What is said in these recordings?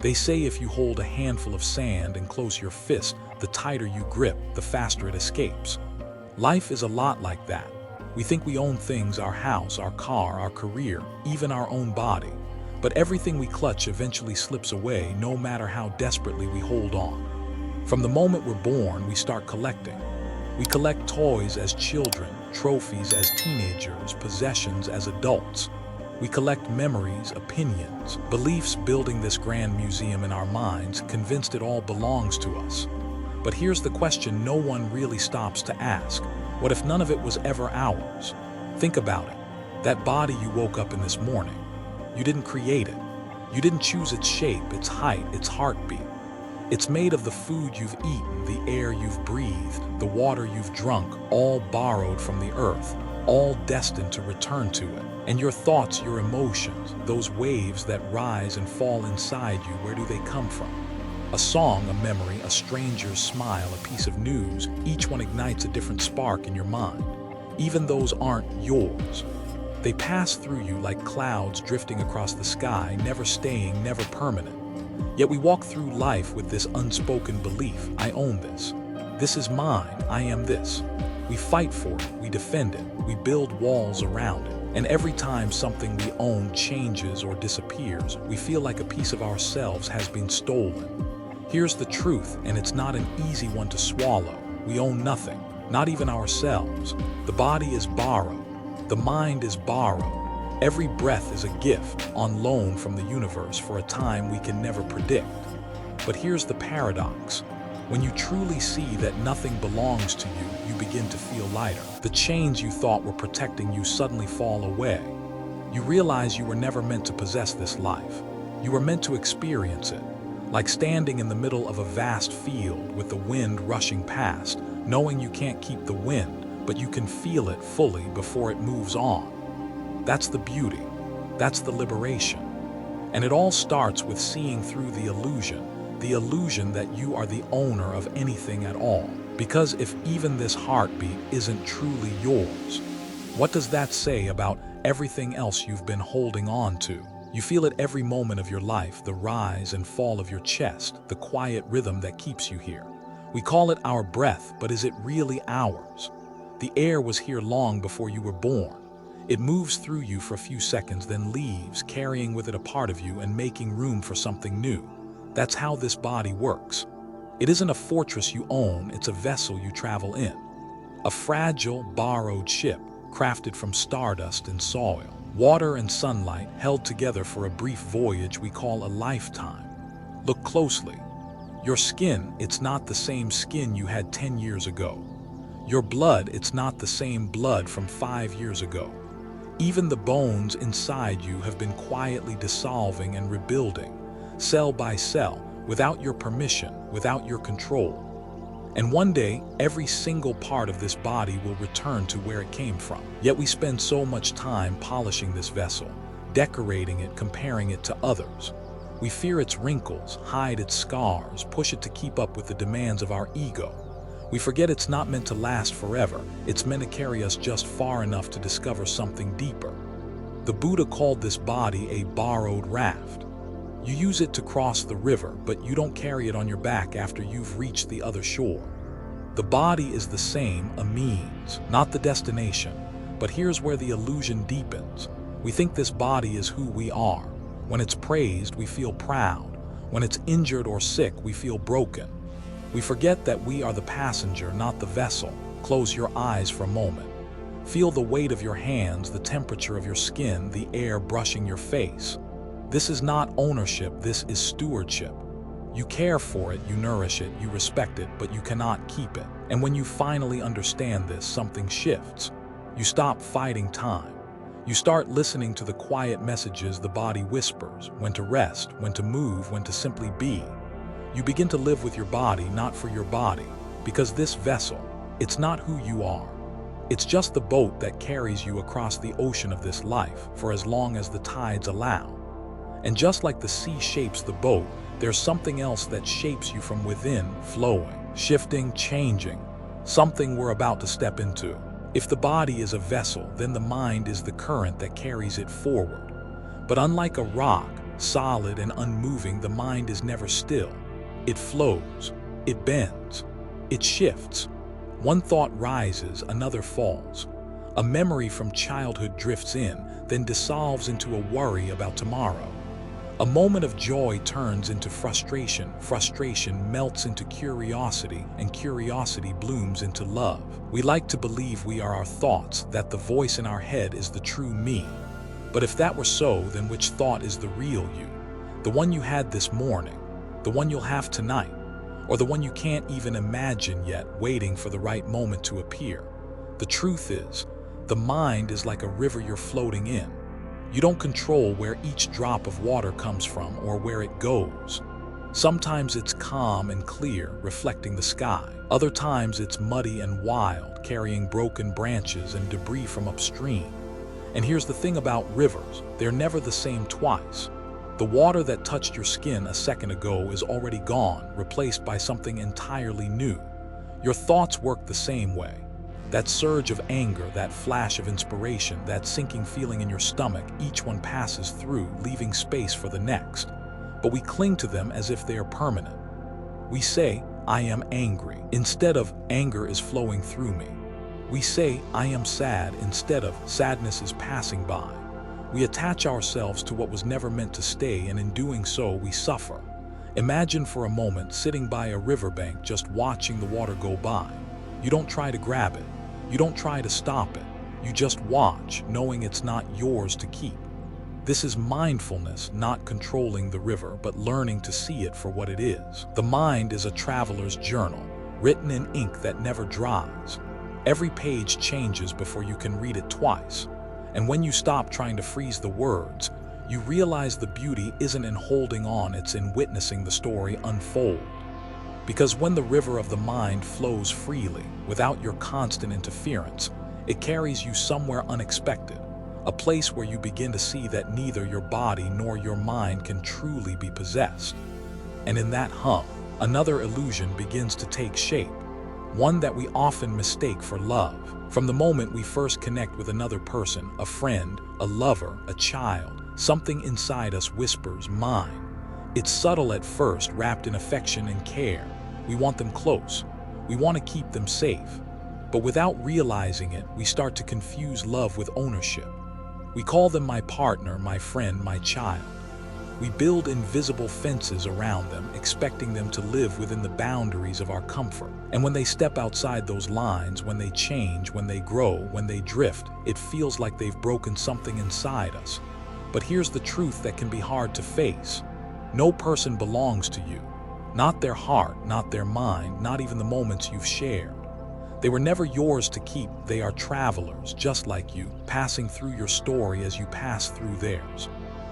They say if you hold a handful of sand and close your fist, the tighter you grip, the faster it escapes. Life is a lot like that. We think we own things, our house, our car, our career, even our own body. But everything we clutch eventually slips away, no matter how desperately we hold on. From the moment we're born, we start collecting. We collect toys as children, trophies as teenagers, possessions as adults. We collect memories, opinions, beliefs, building this grand museum in our minds, convinced it all belongs to us. But here's the question no one really stops to ask. What if none of it was ever ours? Think about it. That body you woke up in this morning, you didn't create it. You didn't choose its shape, its height, its heartbeat. It's made of the food you've eaten, the air you've breathed, the water you've drunk, all borrowed from the earth, all destined to return to it. And your thoughts, your emotions, those waves that rise and fall inside you, where do they come from? A song, a memory, a stranger's smile, a piece of news, each one ignites a different spark in your mind. Even those aren't yours. They pass through you like clouds drifting across the sky, never staying, never permanent. Yet we walk through life with this unspoken belief, I own this. This is mine, I am this. We fight for it, we defend it, we build walls around it. And every time something we own changes or disappears, we feel like a piece of ourselves has been stolen. Here's the truth, and it's not an easy one to swallow. We own nothing, not even ourselves. The body is borrowed. The mind is borrowed. Every breath is a gift, on loan from the universe for a time we can never predict. But here's the paradox. When you truly see that nothing belongs to you, you begin to feel lighter. The chains you thought were protecting you suddenly fall away. You realize you were never meant to possess this life. You were meant to experience it. Like standing in the middle of a vast field with the wind rushing past, knowing you can't keep the wind, but you can feel it fully before it moves on. That's the beauty. That's the liberation. And it all starts with seeing through the illusion that you are the owner of anything at all. Because if even this heartbeat isn't truly yours, what does that say about everything else you've been holding on to? You feel it every moment of your life, the rise and fall of your chest, the quiet rhythm that keeps you here. We call it our breath, but is it really ours? The air was here long before you were born. It moves through you for a few seconds, then leaves, carrying with it a part of you and making room for something new. That's how this body works. It isn't a fortress you own, it's a vessel you travel in. A fragile, borrowed ship, crafted from stardust and soil. Water and sunlight held together for a brief voyage we call a lifetime. Look closely. Your skin, it's not the same skin you had 10 years ago. Your blood, it's not the same blood from 5 years ago. Even the bones inside you have been quietly dissolving and rebuilding, cell by cell, without your permission, without your control. And one day, every single part of this body will return to where it came from. Yet we spend so much time polishing this vessel, decorating it, comparing it to others. We fear its wrinkles, hide its scars, push it to keep up with the demands of our ego. We forget it's not meant to last forever. It's meant to carry us just far enough to discover something deeper. The Buddha called this body a borrowed raft. You use it to cross the river, but you don't carry it on your back after you've reached the other shore. The body is the same, a means, not the destination. But here's where the illusion deepens. We think this body is who we are. When it's praised, we feel proud. When it's injured or sick, we feel broken. We forget that we are the passenger, not the vessel. Close your eyes for a moment. Feel the weight of your hands, the temperature of your skin, the air brushing your face. This is not ownership, this is stewardship. You care for it, you nourish it, you respect it, but you cannot keep it. And when you finally understand this, something shifts. You stop fighting time. You start listening to the quiet messages the body whispers, when to rest, when to move, when to simply be. You begin to live with your body, not for your body, because this vessel, it's not who you are. It's just the boat that carries you across the ocean of this life for as long as the tides allow. And just like the sea shapes the boat, there's something else that shapes you from within, flowing, shifting, changing, something we're about to step into. If the body is a vessel, then the mind is the current that carries it forward. But unlike a rock, solid and unmoving, the mind is never still. It flows, it bends, it shifts. One thought rises, another falls. A memory from childhood drifts in, then dissolves into a worry about tomorrow. A moment of joy turns into frustration, frustration melts into curiosity, and curiosity blooms into love. We like to believe we are our thoughts, that the voice in our head is the true me. But if that were so, then which thought is the real you? The one you had this morning, the one you'll have tonight, or the one you can't even imagine yet, waiting for the right moment to appear? The truth is, the mind is like a river you're floating in. You don't control where each drop of water comes from or where it goes. Sometimes it's calm and clear, reflecting the sky. Other times it's muddy and wild, carrying broken branches and debris from upstream. And here's the thing about rivers, they're never the same twice. The water that touched your skin a second ago is already gone, replaced by something entirely new. Your thoughts work the same way. That surge of anger, that flash of inspiration, that sinking feeling in your stomach, each one passes through, leaving space for the next. But we cling to them as if they are permanent. We say, I am angry, instead of anger is flowing through me. We say, I am sad, instead of sadness is passing by. We attach ourselves to what was never meant to stay, and in doing so, we suffer. Imagine for a moment sitting by a riverbank, just watching the water go by. You don't try to grab it. You don't try to stop it. You just watch, knowing it's not yours to keep. This is mindfulness, not controlling the river, but learning to see it for what it is. The mind is a traveler's journal, written in ink that never dries. Every page changes before you can read it twice. And when you stop trying to freeze the words, you realize the beauty isn't in holding on, it's in witnessing the story unfold. Because when the river of the mind flows freely, without your constant interference, it carries you somewhere unexpected, a place where you begin to see that neither your body nor your mind can truly be possessed. And in that hum, another illusion begins to take shape, one that we often mistake for love. From the moment we first connect with another person, a friend, a lover, a child, something inside us whispers, mine. It's subtle at first, wrapped in affection and care. We want them close. We want to keep them safe. But without realizing it, we start to confuse love with ownership. We call them my partner, my friend, my child. We build invisible fences around them, expecting them to live within the boundaries of our comfort. And when they step outside those lines, when they change, when they grow, when they drift, it feels like they've broken something inside us. But here's the truth that can be hard to face. No person belongs to you. Not their heart, not their mind, not even the moments you've shared. They were never yours to keep. They are travelers, just like you, passing through your story as you pass through theirs.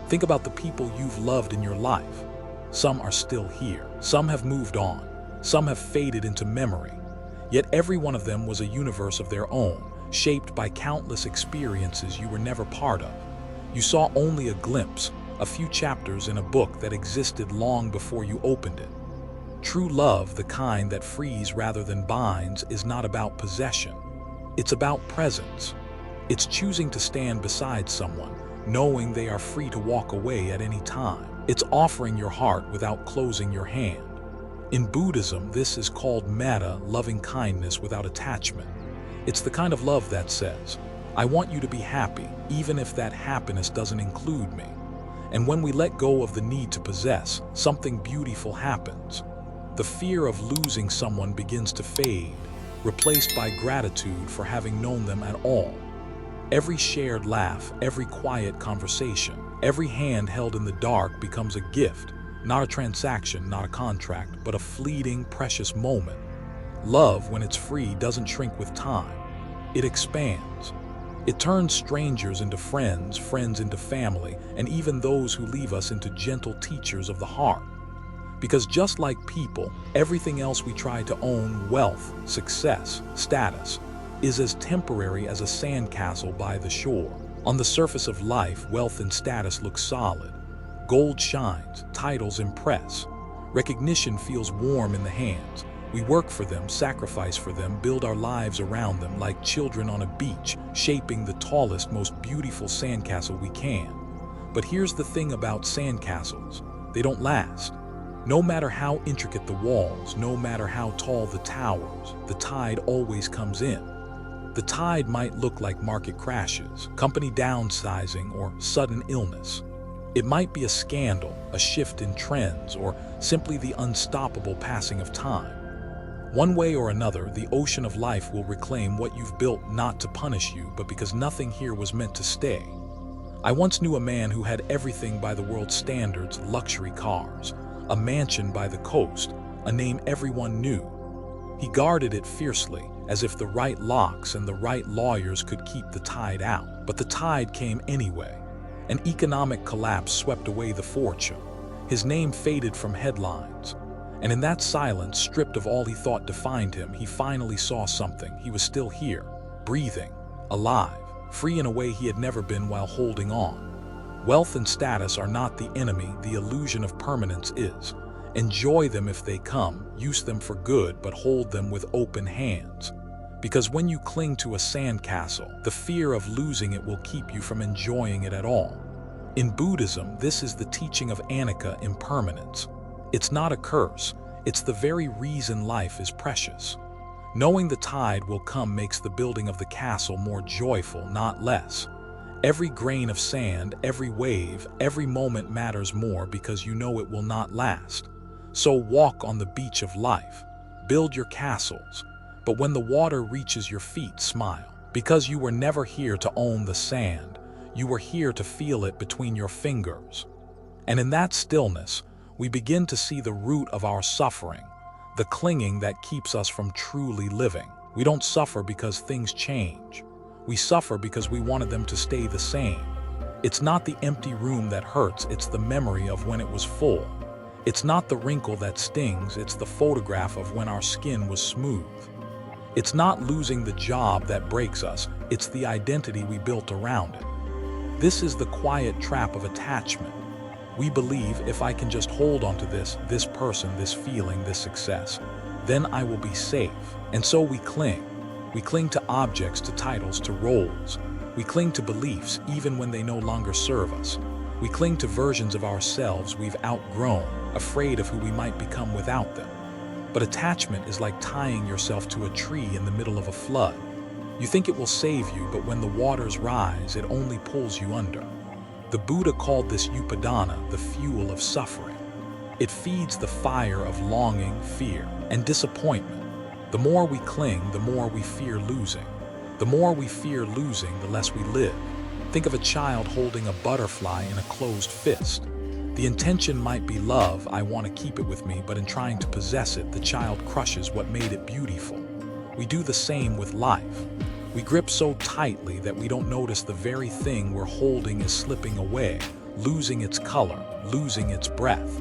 Think about the people you've loved in your life. Some are still here. Some have moved on. Some have faded into memory. Yet every one of them was a universe of their own, shaped by countless experiences you were never part of. You saw only a glimpse, a few chapters in a book that existed long before you opened it. True love, the kind that frees rather than binds, is not about possession. It's about presence. It's choosing to stand beside someone, knowing they are free to walk away at any time. It's offering your heart without closing your hand. In Buddhism, this is called metta, loving kindness without attachment. It's the kind of love that says, I want you to be happy, even if that happiness doesn't include me. And when we let go of the need to possess, something beautiful happens. The fear of losing someone begins to fade, replaced by gratitude for having known them at all. Every shared laugh, every quiet conversation, every hand held in the dark becomes a gift, not a transaction, not a contract, but a fleeting, precious moment. Love, when it's free, doesn't shrink with time. It expands. It turns strangers into friends, friends into family, and even those who leave us into gentle teachers of the heart. Because just like people, everything else we try to own, wealth, success, status, is as temporary as a sandcastle by the shore. On the surface of life, wealth and status look solid. Gold shines, titles impress. Recognition feels warm in the hands. We work for them, sacrifice for them, build our lives around them like children on a beach, shaping the tallest, most beautiful sandcastle we can. But here's the thing about sandcastles: they don't last. No matter how intricate the walls, no matter how tall the towers, the tide always comes in. The tide might look like market crashes, company downsizing, or sudden illness. It might be a scandal, a shift in trends, or simply the unstoppable passing of time. One way or another, the ocean of life will reclaim what you've built, not to punish you, but because nothing here was meant to stay. I once knew a man who had everything by the world's standards: luxury cars, a mansion by the coast, a name everyone knew. He guarded it fiercely, as if the right locks and the right lawyers could keep the tide out. But the tide came anyway. An economic collapse swept away the fortune. His name faded from headlines. And in that silence, stripped of all he thought defined him, he finally saw something. He was still here, breathing, alive, free in a way he had never been while holding on. Wealth and status are not the enemy, the illusion of permanence is. Enjoy them if they come, use them for good, but hold them with open hands. Because when you cling to a sandcastle, the fear of losing it will keep you from enjoying it at all. In Buddhism, this is the teaching of anicca, impermanence. It's not a curse, it's the very reason life is precious. Knowing the tide will come makes the building of the castle more joyful, not less. Every grain of sand, every wave, every moment matters more because you know it will not last. So walk on the beach of life, build your castles, but when the water reaches your feet, smile. Because you were never here to own the sand, you were here to feel it between your fingers. And in that stillness, we begin to see the root of our suffering, the clinging that keeps us from truly living. We don't suffer because things change. We suffer because we wanted them to stay the same. It's not the empty room that hurts, it's the memory of when it was full. It's not the wrinkle that stings, it's the photograph of when our skin was smooth. It's not losing the job that breaks us, it's the identity we built around it. This is the quiet trap of attachment. We believe, if I can just hold onto this person, this feeling, this success, then I will be safe. And so we cling. We cling to objects, to titles, to roles. We cling to beliefs even when they no longer serve us. We cling to versions of ourselves we've outgrown, afraid of who we might become without them. But attachment is like tying yourself to a tree in the middle of a flood. You think it will save you, but when the waters rise, it only pulls you under. The Buddha called this upadana, the fuel of suffering. It feeds the fire of longing, fear, and disappointment. The more we cling, the more we fear losing. The more we fear losing, the less we live. Think of a child holding a butterfly in a closed fist. The intention might be love, I want to keep it with me, but in trying to possess it, the child crushes what made it beautiful. We do the same with life. We grip so tightly that we don't notice the very thing we're holding is slipping away, losing its color, losing its breath.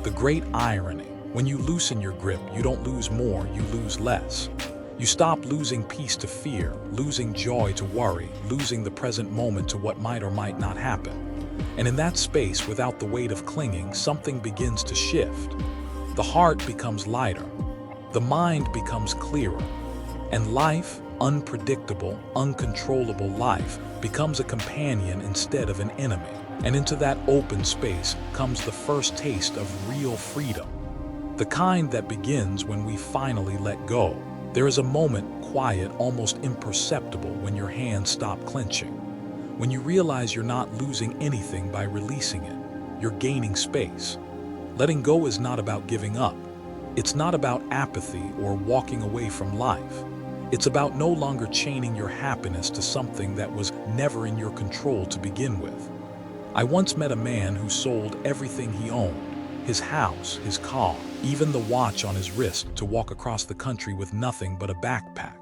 The great irony: when you loosen your grip, you don't lose more, you lose less. You stop losing peace to fear, losing joy to worry, losing the present moment to what might or might not happen. And in that space, without the weight of clinging, something begins to shift. The heart becomes lighter, the mind becomes clearer, and life, unpredictable, uncontrollable life, becomes a companion instead of an enemy. And into that open space comes the first taste of real freedom. The kind that begins when we finally let go. There is a moment, quiet, almost imperceptible, when your hands stop clenching. When you realize you're not losing anything by releasing it, you're gaining space. Letting go is not about giving up. It's not about apathy or walking away from life. It's about no longer chaining your happiness to something that was never in your control to begin with. I once met a man who sold everything he owned, his house, his car, even the watch on his wrist, to walk across the country with nothing but a backpack.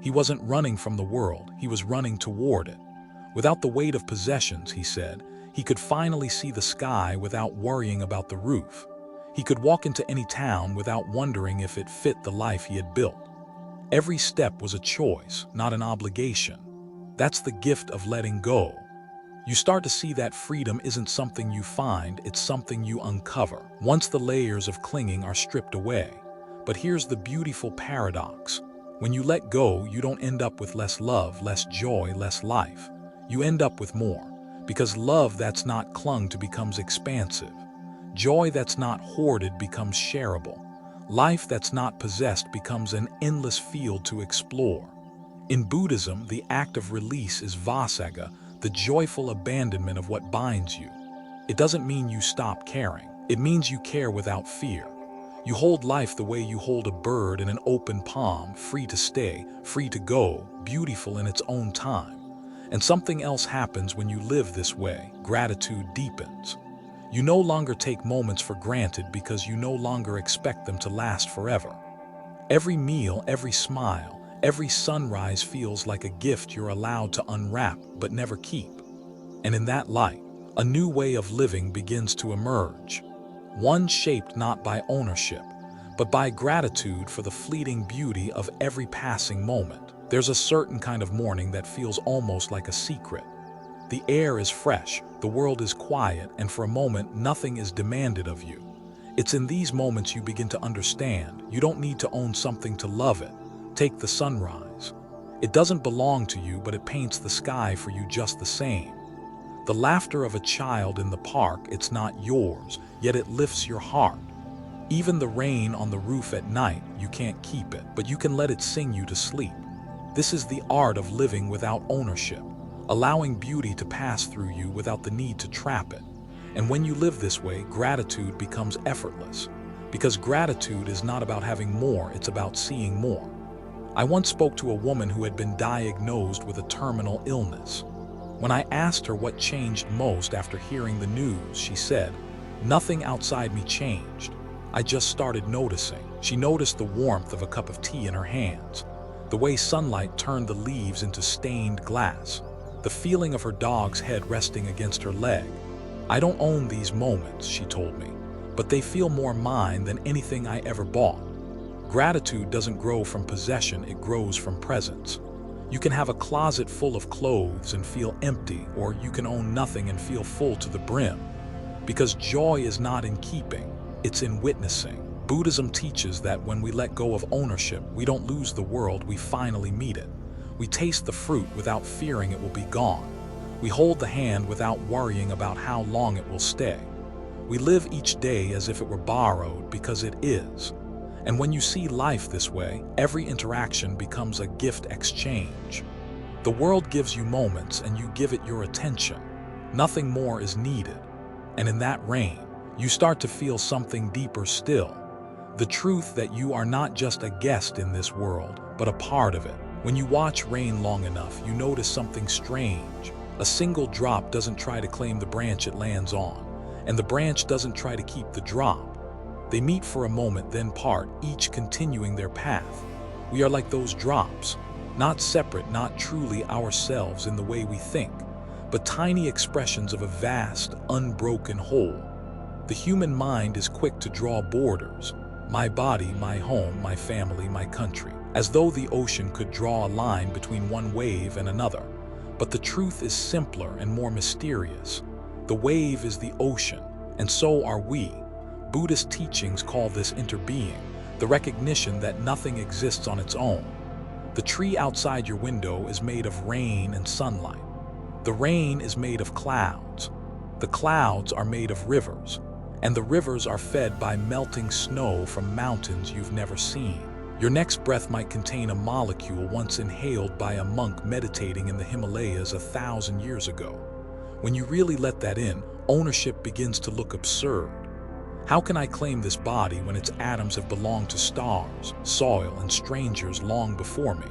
He wasn't running from the world, he was running toward it. Without the weight of possessions, he said, he could finally see the sky without worrying about the roof. He could walk into any town without wondering if it fit the life he had built. Every step was a choice, not an obligation. That's the gift of letting go. You start to see that freedom isn't something you find, it's something you uncover, once the layers of clinging are stripped away. But here's the beautiful paradox. When you let go, you don't end up with less love, less joy, less life. You end up with more. Because love that's not clung to becomes expansive. Joy that's not hoarded becomes shareable. Life that's not possessed becomes an endless field to explore. In Buddhism, the act of release is vasaga, the joyful abandonment of what binds you. It doesn't mean you stop caring. It means you care without fear. You hold life the way you hold a bird in an open palm, free to stay, free to go, beautiful in its own time. And something else happens when you live this way. Gratitude deepens. You no longer take moments for granted because you no longer expect them to last forever. Every meal, every smile, every sunrise feels like a gift you're allowed to unwrap but never keep. And in that light, a new way of living begins to emerge. One shaped not by ownership, but by gratitude for the fleeting beauty of every passing moment. There's a certain kind of morning that feels almost like a secret. The air is fresh, the world is quiet, and for a moment, nothing is demanded of you. It's in these moments you begin to understand you don't need to own something to love it. Take the sunrise. It doesn't belong to you, but it paints the sky for you just the same. The laughter of a child in the park, it's not yours, yet it lifts your heart. Even the rain on the roof at night, you can't keep it, but you can let it sing you to sleep. This is the art of living without ownership. Allowing beauty to pass through you without the need to trap it. And when you live this way, gratitude becomes effortless. Because gratitude is not about having more, it's about seeing more. I once spoke to a woman who had been diagnosed with a terminal illness. When I asked her what changed most after hearing the news, she said, "Nothing outside me changed. I just started noticing." She noticed the warmth of a cup of tea in her hands, the way sunlight turned the leaves into stained glass, the feeling of her dog's head resting against her leg. "I don't own these moments," she told me, "but they feel more mine than anything I ever bought." Gratitude doesn't grow from possession, it grows from presence. You can have a closet full of clothes and feel empty, or you can own nothing and feel full to the brim. Because joy is not in keeping, it's in witnessing. Buddhism teaches that when we let go of ownership, we don't lose the world, we finally meet it. We taste the fruit without fearing it will be gone. We hold the hand without worrying about how long it will stay. We live each day as if it were borrowed because it is. And when you see life this way, every interaction becomes a gift exchange. The world gives you moments and you give it your attention. Nothing more is needed. And in that rain, you start to feel something deeper still. The truth that you are not just a guest in this world, but a part of it. When you watch rain long enough, you notice something strange. A single drop doesn't try to claim the branch it lands on, and the branch doesn't try to keep the drop. They meet for a moment, then part, each continuing their path. We are like those drops, not separate, not truly ourselves in the way we think, but tiny expressions of a vast, unbroken whole. The human mind is quick to draw borders. My body, my home, my family, my country, as though the ocean could draw a line between one wave and another. But the truth is simpler and more mysterious. The wave is the ocean, and so are we. Buddhist teachings call this interbeing, the recognition that nothing exists on its own. The tree outside your window is made of rain and sunlight. The rain is made of clouds. The clouds are made of rivers, and the rivers are fed by melting snow from mountains you've never seen. Your next breath might contain a molecule once inhaled by a monk meditating in the Himalayas 1,000 years ago. When you really let that in, ownership begins to look absurd. How can I claim this body when its atoms have belonged to stars, soil, and strangers long before me?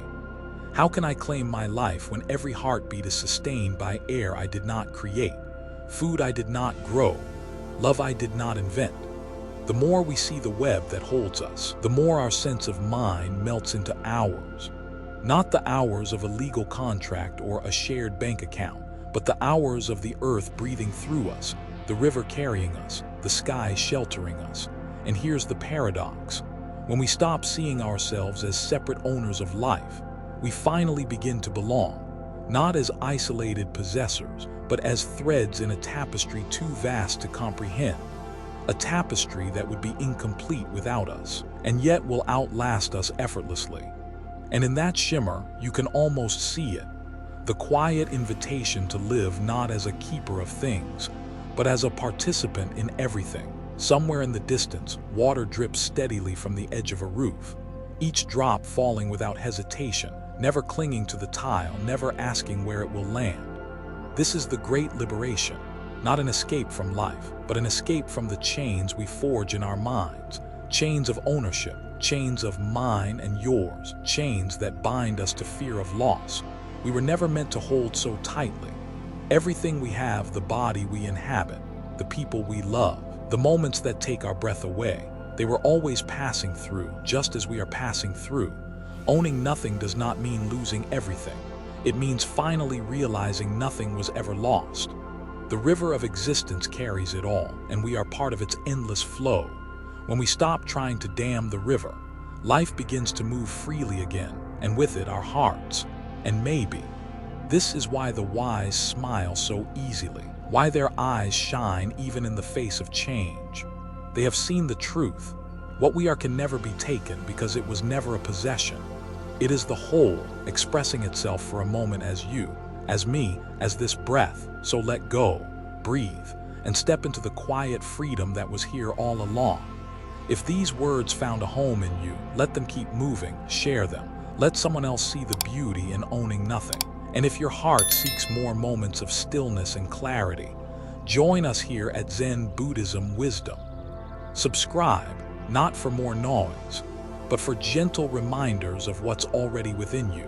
How can I claim my life when every heartbeat is sustained by air I did not create, food I did not grow, love I did not invent? The more we see the web that holds us, the more our sense of mine melts into ours. Not the hours of a legal contract or a shared bank account, but the hours of the earth breathing through us, the river carrying us, the sky sheltering us. And here's the paradox. When we stop seeing ourselves as separate owners of life, we finally begin to belong, not as isolated possessors, but as threads in a tapestry too vast to comprehend. A tapestry that would be incomplete without us, and yet will outlast us effortlessly. And in that shimmer, you can almost see it. The quiet invitation to live not as a keeper of things, but as a participant in everything. Somewhere in the distance, water drips steadily from the edge of a roof, each drop falling without hesitation, never clinging to the tile, never asking where it will land. This is the great liberation, not an escape from life, but an escape from the chains we forge in our minds, chains of ownership, chains of mine and yours, chains that bind us to fear of loss. We were never meant to hold so tightly. Everything we have, the body we inhabit, the people we love, the moments that take our breath away, they were always passing through, just as we are passing through. Owning nothing does not mean losing everything. It means finally realizing nothing was ever lost. The river of existence carries it all, and we are part of its endless flow. When we stop trying to dam the river, life begins to move freely again, and with it our hearts. And maybe this is why the wise smile so easily, why their eyes shine even in the face of change. They have seen the truth. What we are can never be taken because it was never a possession. It is the whole, expressing itself for a moment as you, as me, as this breath. So let go, breathe, and step into the quiet freedom that was here all along. If these words found a home in you, let them keep moving, share them. Let someone else see the beauty in owning nothing. And if your heart seeks more moments of stillness and clarity, join us here at Zen Buddhism Wisdom. Subscribe, not for more noise, but for gentle reminders of what's already within you.